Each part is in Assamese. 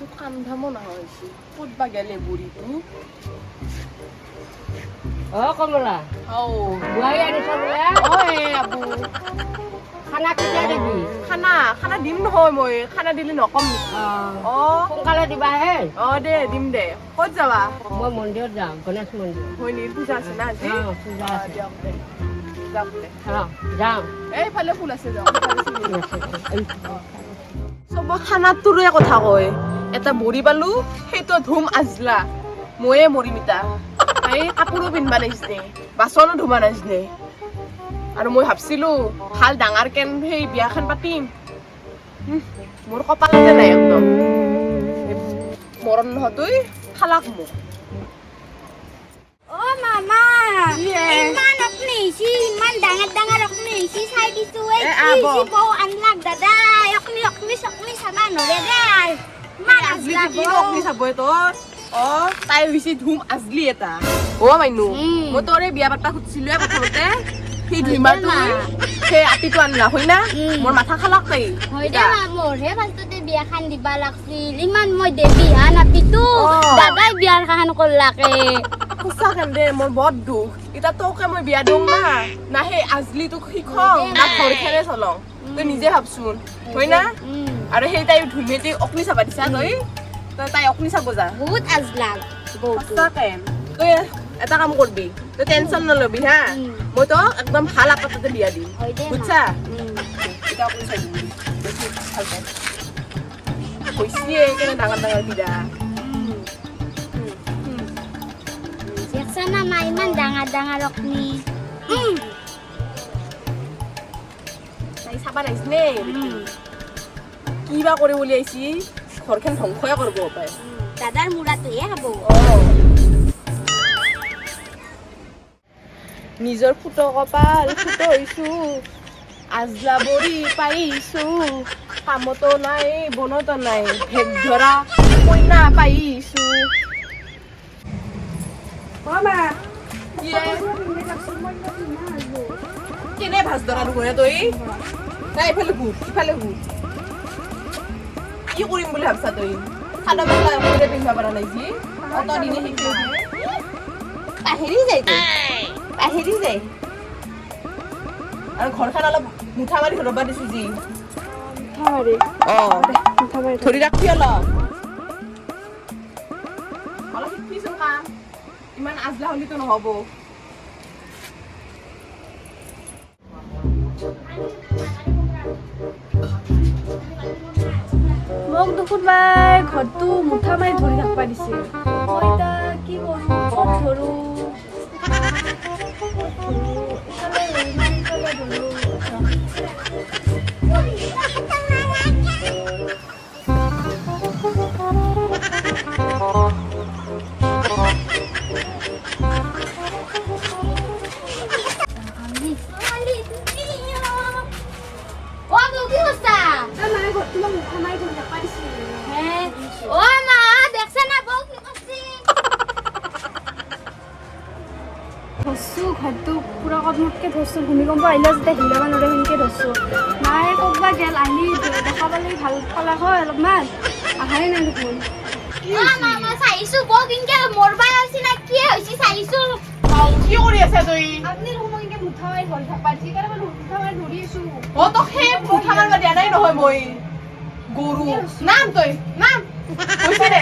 বুঢ়ীটো কান্ধামো নহৈছে ক'তবা গেলে বুঢ়ীটো কমলা বোৱাৰী আনিছ বোলে আবু খানা কেতিয়া দিবি খানা দিম নহয় মই খানা দিলে নকম সোনকালে দিবা হে দে দিম দে ক'ত যাবা মই মন্দিৰত যাম গণেশ মন্দিৰ হয় নি পূজা আছে না আজি পূজা আছে দিয়ক দে যাম দে যাম এইফালে ফুল আছে যাওঁ চব খানাটোৰে কথা কয় এটা বুঢ়ী পালো সেইটো ধুম আজলা ময়ে মৰিম ইতা এই কাপোৰো পিন্ধবা নাজনে বাচনো ধুবা নাজনে আৰু মই ভাবছিলো ভাল ডাঙৰ কেন সেই বিয়াখন পাতিম মোৰ কপালতে নাই একদম মৰণ নহতই খালাক মোক মামা ইমান অকনি ইছি ইমান ডাঙৰ অকনি ইছি চাই দিছো এই কি বৌ আনলাক দাদা অকনি চকনি চাবা নৰে দে ইমান আজলা কি অকনি চাবই তোৰ তাই হৈছে ধুম আজলি এটা মাইনু মই তোৰে বিয়া পাতা খুজিছিলো প্ৰথমতে সেই ধুইমাটো সেই আপিটো আনলা হয় না মোৰ মাথা খালাক তাই হয় দে মোৰহে ফাৰ্ষ্টতে বিয়াখন দিবা লাগছিল ইমান মই দেবী হা নাপিতো দাদাই বিয়াৰ কাহান কৰলাকে সঁচাকে দে মোৰ বৰ দুখ এতিয়া তোকে মই বিয়া দিওঁ না সেই আজলি তোক শিখং না ঘৰখনে চলং তই নিজে ভাবচোন হয় না আৰু সেই তাই ধুইমেটি অকনি চাবা দিছা তই তাই অকনি চাব যা বহুত আজলা সঁচাকে তই এটা কাম কৰবি তই টেনচন নলবি হা মই তো একদম ভাল আপাততে বিয়া দিম বুজছা এটা অকনি চাই দিবি ভালকে কৈছিয়ে কেনে ডাঙৰ বিয়া দেখছানা মা ইমান ডাঙৰ অকনি তাই চাবা নাইছনে কিবা কৰি বুলি আহিছি ঘৰখন ধ্বংসই কৰিব পায় দাদাৰ মূৰাটোহে খাব নিজৰ ফুটো কপাল ফুটো হৈছো আজলা বৰি পাইছো কামতো নাই বনতো নাই ভেগ ধৰা কইনা পাইছো কেনে ভাজ ধৰা দুখনে তই তাই ইফালে ঘূৰ কি কৰিম বুলি ভাবছা তই চাদৰ মেখেলা একেবাৰে পিন্ধিব পৰা নাই যি অত দিনে শিকি পাহেৰি যায় আৰু ঘৰখন অলপ মুঠা মাৰি ধৰিব দিছো যি ধৰি ৰাখি অলপ শিকিছো কাম ইমান আজলা হলিতো নহব মোক দেখোন বাই ঘৰটো মুঠা মাৰি ধৰি থাকবা দিছে মই এতিয়া কি কৰোঁ ক'ত ধৰোঁ ধৰছোঁ ঘৰটো পুৰা কদমতকৈ ধৰছোঁ ভূমিকম্প আহিলে যেতিয়া হিলাব নোৱাৰে সেনেকৈ ধৰছোঁ নাই ক'তবা গেল আহি দেখা পালে ভাল পালা হয় অলপমান আহাই নাই দেখোন কি কৰি আছে তই আপুনি দেখোন এনেকৈ মুঠা মাৰি ধৰি থাকবা দিছে সেইকাৰণে মই মুঠা মাৰি ধৰি আছোঁ তই সেই মুঠা মাৰিব দিয়া নাই নহয় মই গৰু নাম তই নাম কৈছে দে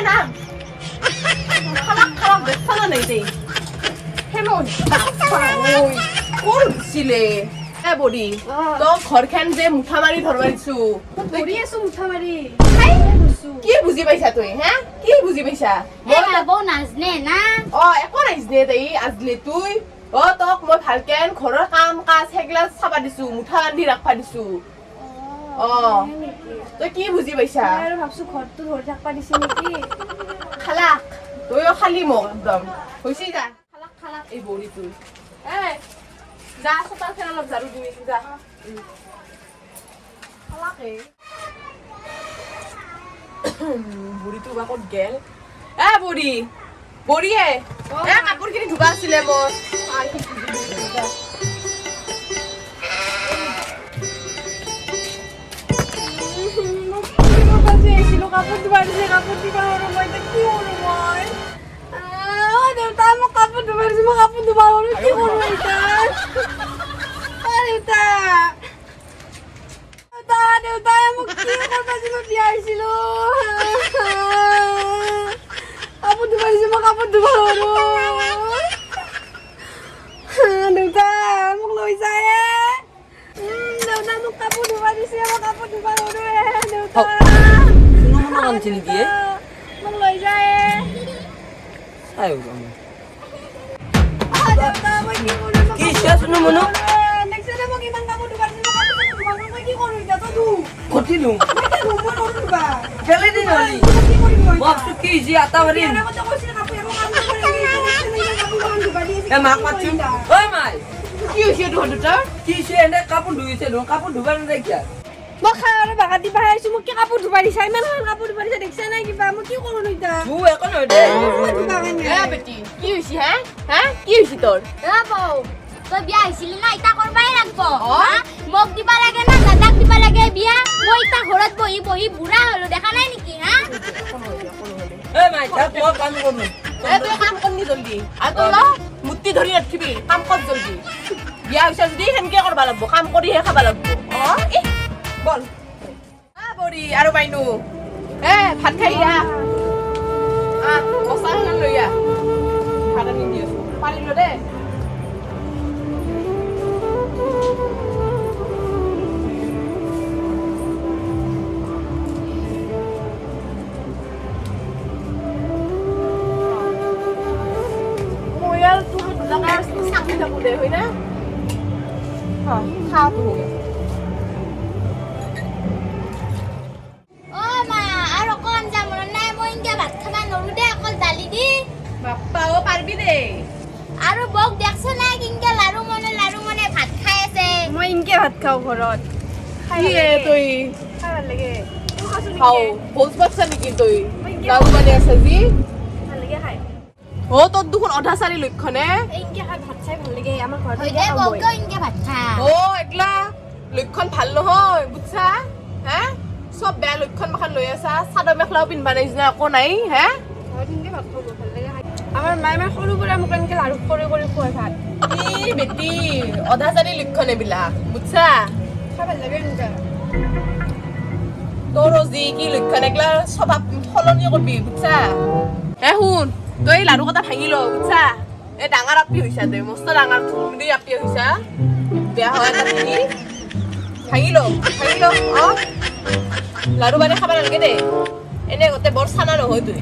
নাম খালাক দেখছা না নাই তই কৰিছিলে বডি তই ঘৰখন যে মুঠা মাৰি ধৰবা দিছো ধৰি আছোঁ মুঠা মাৰি কি বুজি পাইছা তই হা কি বুজি পাইছা নাজনে না একো নাইজনে তই আজলি তুই তোক মই ভালকে ঘৰৰ কাম কাজ সেইগিলা চাবা দিছো মুঠা বান্ধি ৰাখবা দিছো তই কি বুজি পাইছা আৰু ভাবছোঁ ঘৰটো ধৰি থাকবা দিছে নেকি খালাক তইও খালি মোক একদম হৈছে যা খালাক এই বড়ি তুই যা চোতালখন অলপ ঝাৰু দিবি যা খালাকে বুঢ়ীটো বা ক'ত গেল বুঢ়ীয়ে কাপোৰখিনি ধুবা আছিলে মোৰ কাপোৰ ধুবা আহিছিলো কাপোৰ ধুব দিছে মই কাপোৰ ধুব নোৱাৰো দেউতা মোক লৈ যায় দেউতা মোক কাপোৰ ধুব দিছে মই কাপোৰ ধুব নোৱাৰো দেউতা শুনো আনছি নেকি মোক লৈ যায় চাই দেউতা মই কি কৰোঁ কি শুনো মনো নেক্সট টাইম মোক ইমান কাপোৰ ধুব দিছে মই কি কৰোঁ এতিয়া তো কঠিলো কেলে দিন হলি বাপটো কি জি আতা বারিন এ মাক মাতছুন ঐ মাই কি হৈছে তোৰ দুটা কি সে এনে কাপোৰ ধুইছে ন কাপোৰ ধুবা না কিয়া মই খাওঁ বাগাত দি বাহাই আছো মোক কি কাপোৰ ধুবা দিছা ইমান কাপোৰ ধুবা দিছা দেখিছা নাই কিবা মই কি কৰোঁ এতিয়া ধু একো নহয় দে এ বেটি কি হৈছে হা কি হৈছে তোৰ বৌ তই বিয়া আহিছিলি না ইটা কৰবাই লাগব মোক দিবা লাগে না দাদাক দিবা লাগে বিয়া মই ইটা ঘৰত বহি বহি বুঢ়া হলো দেখা নাই নেকি হা এ মাই থাক মই কাম করব এ তুই কাম কৰনি জলদি আৰু তই ল মুতি ধৰি ৰাখিবি কাম কৰ জলদি বিয়া হৈছে যদি সেনকে কৰবা লাগব কাম কৰিহে খাবা লাগব বল বৰি আৰু বাইনু এ ভাত খাই বস্তা এখন লৈ ভাত আনি দি আছো পানী ল দে হয় না খাওয়া তো অ মা আৰু অকণ যাম নাই মই ইনকে ভাত খাবা নৰো দে অকল দালি দি বাপ্পা ও পাৰবি দে আৰু বক দেখছ না কিনকে লাৰু মনে ভাত খাই আছে মই ইনকে ভাত খাওঁ ঘৰত কি এ তুই খাই ভাল লাগে খাও ভোজ বাচ্চা নেকি তুই লাৰু মানে আছে জি ভাল লাগে খাই ও তোর দুখন অধা চারি লক্ষণে ইনকে খাই ভাত চাই ভাল লাগে আমাৰ ঘৰত হৈ দে বক ইনকে ভাত খা ও একলা লক্ষণ ভাল নহয় বুঝছা হ্যাঁ সব বেয়া লক্ষণ মাখান লৈ আছা চাদৰ মেখেলাও পিন্ধবা নিচিনা একো নাই হ্যাঁ ঘৰত ইনকে ভাত খাব ভাল লাগে খাই আমাৰ মায়ে মানে সৰুৰ পৰা মোক এনেকে লাৰু কৰি খুৱাই ভাত ই বেটি অধা চাৰি লক্ষণ এইবিলাক বুঝছা খাই ভাল লাগে এনেকে তোৰ যি কি লক্ষণ একলা স্বভাৱ সলনি কৰবি বুঝছা এ শুন তই লাৰু কটা ভাঙি ল বুঝছা এই ডাঙৰ আপি হৈছা তই মস্ত ডাঙৰ ধুমৰি আপি হৈছা বেয়া হয় এটা তিনি ভাঙি ল লাৰু বাৰে খাব নালাগে দে এনে গোটেই বৰ চানা নহয় তুই